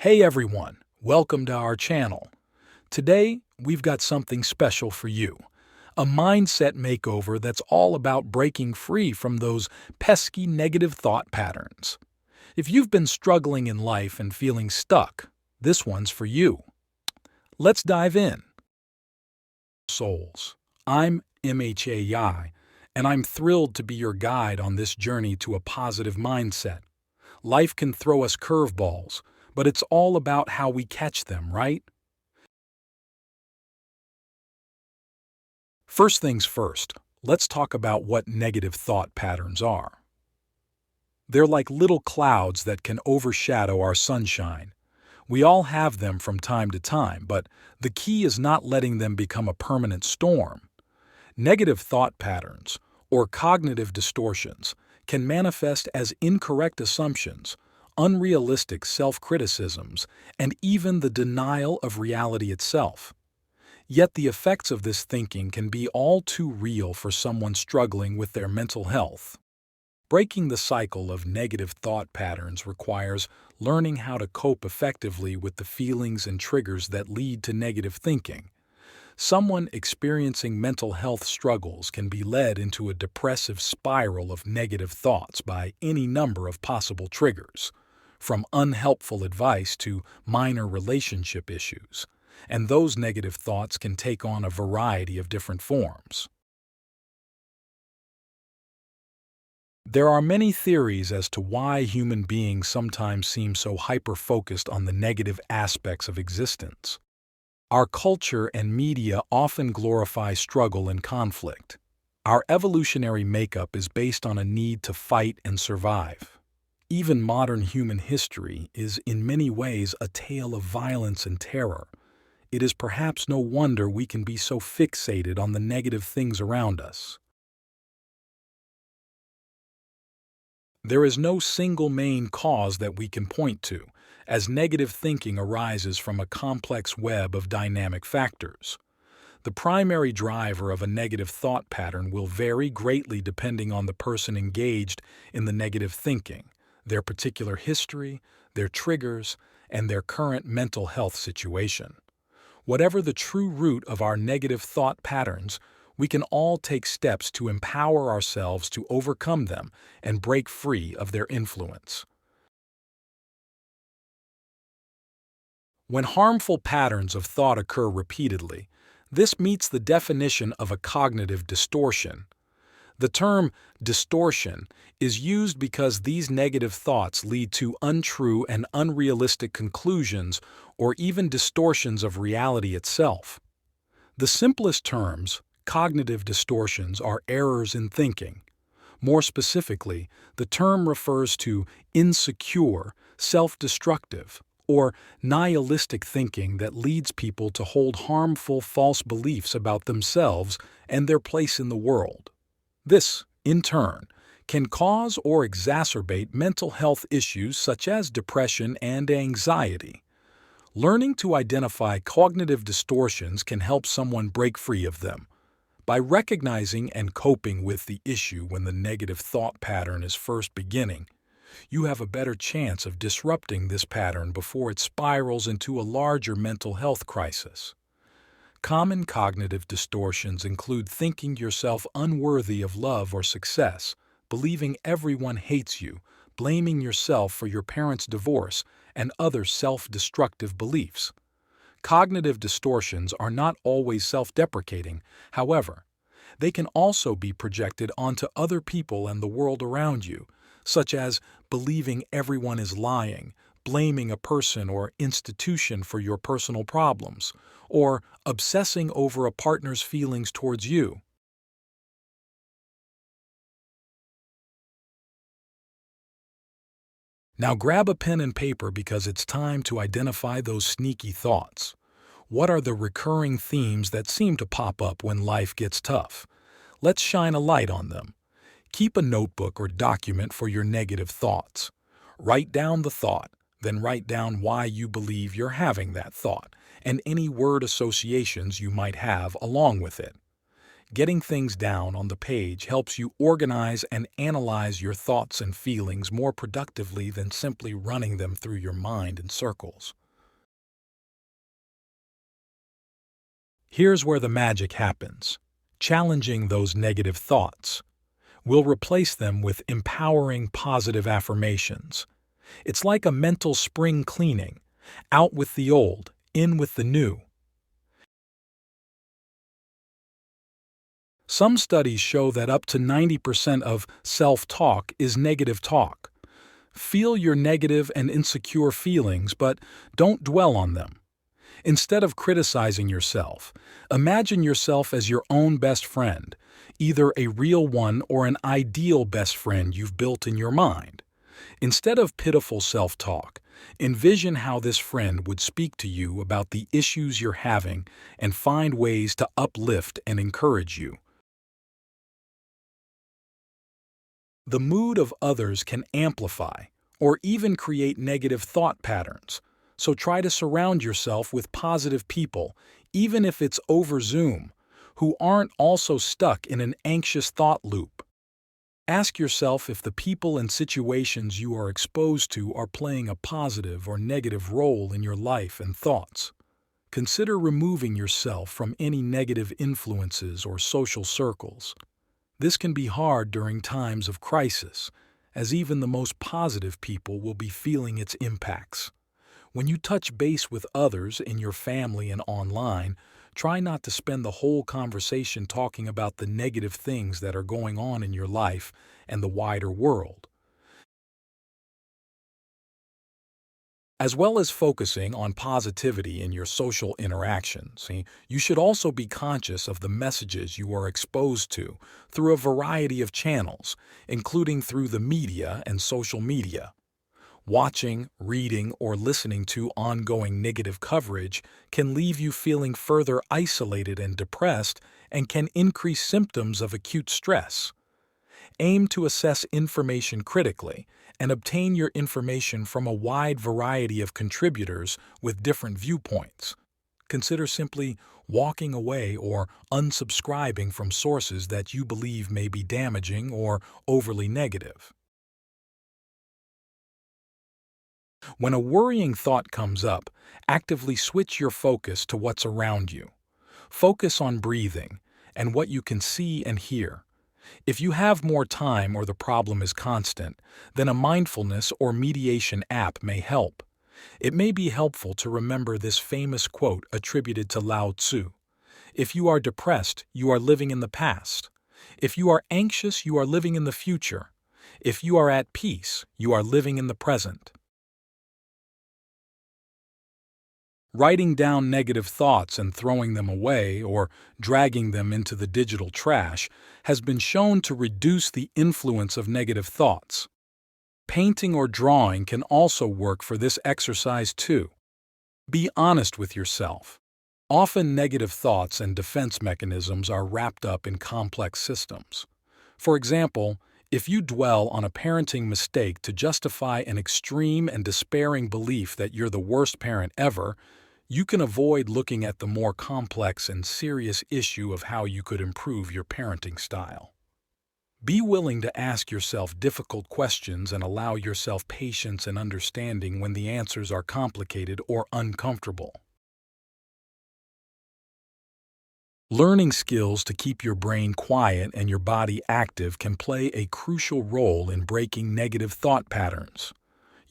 Hey everyone, welcome to our channel. Today, we've got something special for you. A mindset makeover that's all about breaking free from those pesky negative thought patterns. If you've been struggling in life and feeling stuck, this one's for you. Let's dive in. Souls. I'm MHAI, and I'm thrilled to be your guide on this journey to a positive mindset. Life can throw us curveballs, but it's all about how we catch them, right? First things first, let's talk about what negative thought patterns are. They're like little clouds that can overshadow our sunshine. We all have them from time to time, but the key is not letting them become a permanent storm. Negative thought patterns, or cognitive distortions, can manifest as incorrect assumptions, unrealistic self-criticisms, and even the denial of reality itself. Yet the effects of this thinking can be all too real for someone struggling with their mental health. Breaking the cycle of negative thought patterns requires learning how to cope effectively with the feelings and triggers that lead to negative thinking. Someone experiencing mental health struggles can be led into a depressive spiral of negative thoughts by any number of possible triggers, from unhelpful advice to minor relationship issues, and those negative thoughts can take on a variety of different forms. There are many theories as to why human beings sometimes seem so hyper-focused on the negative aspects of existence. Our culture and media often glorify struggle and conflict. Our evolutionary makeup is based on a need to fight and survive. Even modern human history is in many ways a tale of violence and terror. It is perhaps no wonder we can be so fixated on the negative things around us. There is no single main cause that we can point to, as negative thinking arises from a complex web of dynamic factors. The primary driver of a negative thought pattern will vary greatly depending on the person engaged in the negative thinking, their particular history, their triggers, and their current mental health situation. Whatever the true root of our negative thought patterns, we can all take steps to empower ourselves to overcome them and break free of their influence. When harmful patterns of thought occur repeatedly, this meets the definition of a cognitive distortion. The term distortion is used because these negative thoughts lead to untrue and unrealistic conclusions or even distortions of reality itself. The simplest terms, cognitive distortions, are errors in thinking. More specifically, the term refers to insecure, self-destructive, or nihilistic thinking that leads people to hold harmful false beliefs about themselves and their place in the world. This, in turn, can cause or exacerbate mental health issues such as depression and anxiety. Learning to identify cognitive distortions can help someone break free of them. By recognizing and coping with the issue when the negative thought pattern is first beginning, you have a better chance of disrupting this pattern before it spirals into a larger mental health crisis. Common cognitive distortions include thinking yourself unworthy of love or success, believing everyone hates you, blaming yourself for your parents' divorce, and other self-destructive beliefs. Cognitive distortions are not always self-deprecating, however. They can also be projected onto other people and the world around you, such as believing everyone is lying, blaming a person or institution for your personal problems, or obsessing over a partner's feelings towards you. Now grab a pen and paper because it's time to identify those sneaky thoughts. What are the recurring themes that seem to pop up when life gets tough? Let's shine a light on them. Keep a notebook or document for your negative thoughts. Write down the thought, then write down why you believe you're having that thought, and any word associations you might have along with it. Getting things down on the page helps you organize and analyze your thoughts and feelings more productively than simply running them through your mind in circles. Here's where the magic happens. Challenging those negative thoughts. We'll replace them with empowering positive affirmations. It's like a mental spring cleaning. Out with the old, in with the new. Some studies show that up to 90% of self-talk is negative talk. Feel your negative and insecure feelings, but don't dwell on them. Instead of criticizing yourself, imagine yourself as your own best friend, either a real one or an ideal best friend you've built in your mind. Instead of pitiful self-talk, envision how this friend would speak to you about the issues you're having and find ways to uplift and encourage you. The mood of others can amplify or even create negative thought patterns, so try to surround yourself with positive people, even if it's over Zoom, who aren't also stuck in an anxious thought loop. Ask yourself if the people and situations you are exposed to are playing a positive or negative role in your life and thoughts. Consider removing yourself from any negative influences or social circles. This can be hard during times of crisis, as even the most positive people will be feeling its impacts. When you touch base with others in your family and online, try not to spend the whole conversation talking about the negative things that are going on in your life and the wider world. As well as focusing on positivity in your social interactions, you should also be conscious of the messages you are exposed to through a variety of channels, including through the media and social media. Watching, reading, or listening to ongoing negative coverage can leave you feeling further isolated and depressed and can increase symptoms of acute stress. Aim to assess information critically and obtain your information from a wide variety of contributors with different viewpoints. Consider simply walking away or unsubscribing from sources that you believe may be damaging or overly negative. When a worrying thought comes up, actively switch your focus to what's around you. Focus on breathing and what you can see and hear. If you have more time or the problem is constant, then a mindfulness or mediation app may help. It may be helpful to remember this famous quote attributed to Lao Tzu. If you are depressed, you are living in the past. If you are anxious, you are living in the future. If you are at peace, you are living in the present. Writing down negative thoughts and throwing them away or dragging them into the digital trash has been shown to reduce the influence of negative thoughts. Painting or drawing can also work for this exercise too. Be honest with yourself. Often negative thoughts and defense mechanisms are wrapped up in complex systems. For example, if you dwell on a parenting mistake to justify an extreme and despairing belief that you're the worst parent ever, you can avoid looking at the more complex and serious issue of how you could improve your parenting style. Be willing to ask yourself difficult questions and allow yourself patience and understanding when the answers are complicated or uncomfortable. Learning skills to keep your brain quiet and your body active can play a crucial role in breaking negative thought patterns.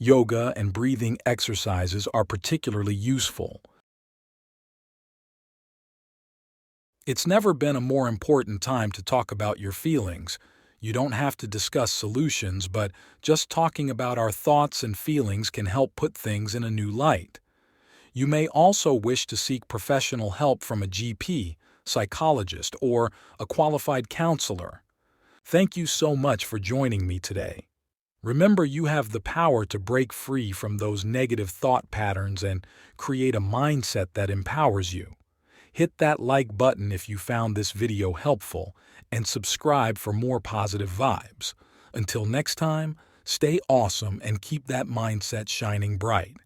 Yoga and breathing exercises are particularly useful. It's never been a more important time to talk about your feelings. You don't have to discuss solutions, but just talking about our thoughts and feelings can help put things in a new light. You may also wish to seek professional help from a GP, psychologist, or a qualified counselor. Thank you so much for joining me today. Remember, you have the power to break free from those negative thought patterns and create a mindset that empowers you. Hit that like button if you found this video helpful and subscribe for more positive vibes. Until next time, stay awesome and keep that mindset shining bright.